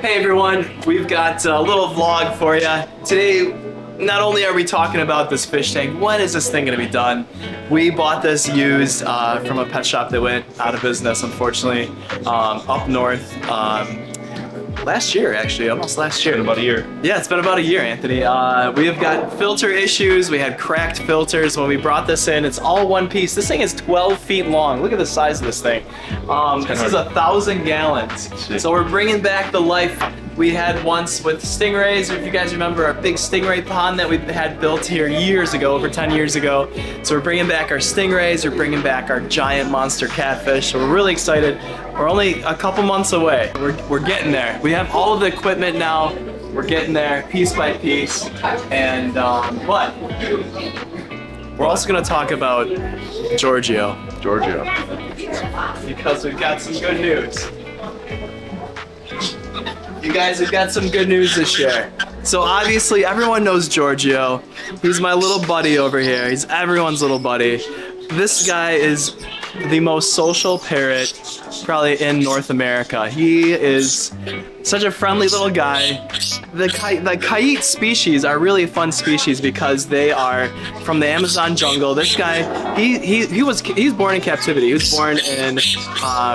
Hey everyone, we've got a little vlog for you. Today, not only are we talking about this fish tank, when is this thing gonna be done? We bought this used from a pet shop that went out of business, unfortunately, up north. Last year, actually, almost last year. It's been about a year. Yeah, it's been about a year, Anthony. We have got filter issues. We had cracked filters when we brought this in. It's all one piece. This thing is 12 feet long. Look at the size of this thing. This is 1,000 gallons. So we're bringing back the life we had once with stingrays. If you guys remember our big stingray pond that we had built here years ago, over 10 years ago. So we're bringing back our stingrays. We're bringing back our giant monster catfish. So we're really excited. We're only a couple months away. We're getting there. We have all of the equipment now. We're getting there piece by piece. And what? We're also gonna talk about Giorgio. Giorgio. Because we've got some good news. You guys have got some good news to share. So obviously everyone knows Giorgio. He's my little buddy over here. He's everyone's little buddy. This guy is the most social parrot probably in North America. He is such a friendly little guy. The kite species are really fun species because they are from the Amazon jungle. This guy, he's born in captivity. He was born in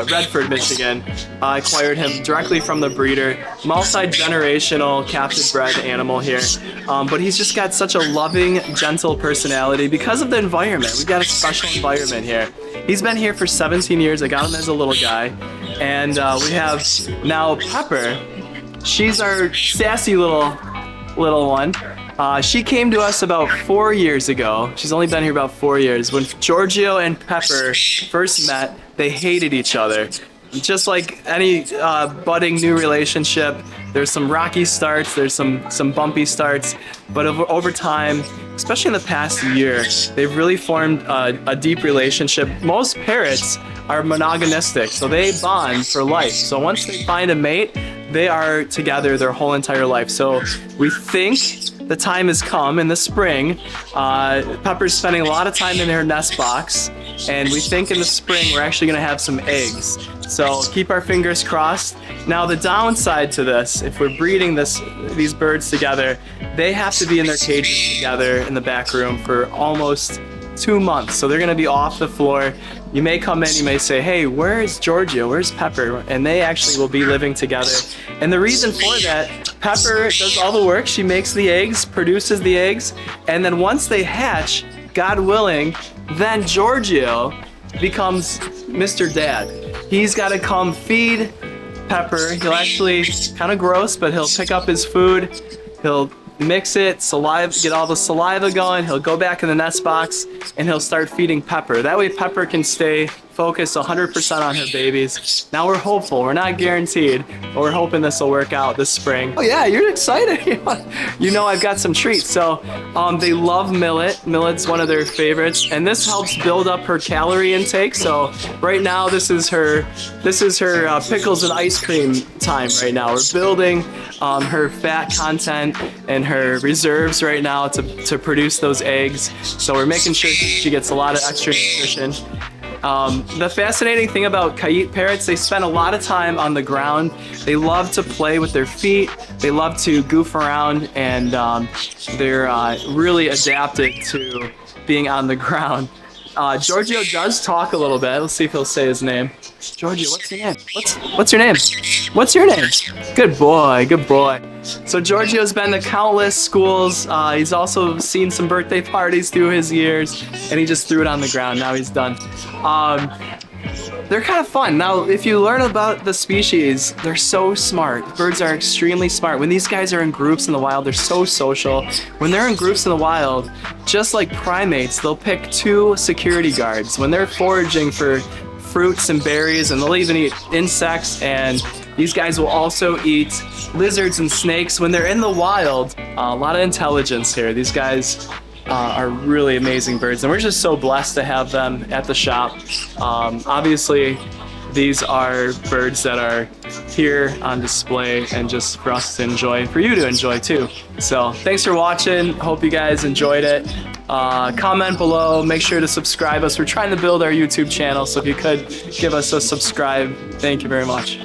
Redford, Michigan. I acquired him directly from the breeder. Multi-generational captive bred animal here. But he's just got such a loving, gentle personality because of the environment. We've got a special environment here. He's been here for 17 years. I got him as a little guy. And we have now Pepper. She's our sassy little one. She came to us about 4 years ago. She's only been here about 4 years. When Giorgio and Pepper first met, they hated each other. Just like any budding new relationship, there's some rocky starts, there's some bumpy starts, but over time, especially in the past year, they've really formed a deep relationship. Most parrots are monogonistic, so they bond for life. So once they find a mate, they are together their whole entire life. So we think the time has come in the spring. Pepper's spending a lot of time in her nest box, and we think in the spring we're actually gonna have some eggs. So keep our fingers crossed. Now the downside to this, if we're breeding these birds together, they have to be in their cages together in the back room for almost 2 months. So they're gonna be off the floor. You may come in, you may say, hey, where's Giorgio, where's Pepper? And they actually will be living together. And the reason for that, Pepper does all the work. She makes the eggs, produces the eggs, and then once they hatch, God willing, then Giorgio becomes Mr. Dad. He's gotta come feed Pepper. He'll actually, kind of gross, but he'll pick up his food, he'll mix it, get all the saliva going, he'll go back in the nest box, and he'll start feeding Pepper. That way Pepper can stay focused 100% on her babies. Now we're hopeful, we're not guaranteed, but we're hoping this will work out this spring. Oh yeah, you're excited. You know I've got some treats. So they love millet. Millet's one of their favorites, and this helps build up her calorie intake. So right now this is her pickles and ice cream time right now. We're building her fat content and her reserves right now to produce those eggs. So we're making sure she gets a lot of extra nutrition. The fascinating thing about kite parrots, they spend a lot of time on the ground. They love to play with their feet. They love to goof around, and they're really adapted to being on the ground. Giorgio does talk a little bit. Let's see if he'll say his name. Giorgio, what's your name? What's your name? What's your name? Good boy, good boy. So Giorgio's been to countless schools. He's also seen some birthday parties through his years, and he just threw it on the ground. Now he's done. They're kind of fun. Now, if you learn about the species, they're so smart. Birds are extremely smart. When these guys are in groups in the wild, they're so social. When they're in groups in the wild, just like primates, they'll pick 2 security guards. When they're foraging for fruits and berries, and they'll even eat insects, and these guys will also eat lizards and snakes. When they're in the wild, a lot of intelligence here. These guys are really amazing birds, and we're just so blessed to have them at the shop. Obviously, these are birds that are here on display and just for us to enjoy, and for you to enjoy too. So thanks for watching. Hope you guys enjoyed it. Comment below, make sure to subscribe us. We're trying to build our YouTube channel, so if you could give us a subscribe, thank you very much.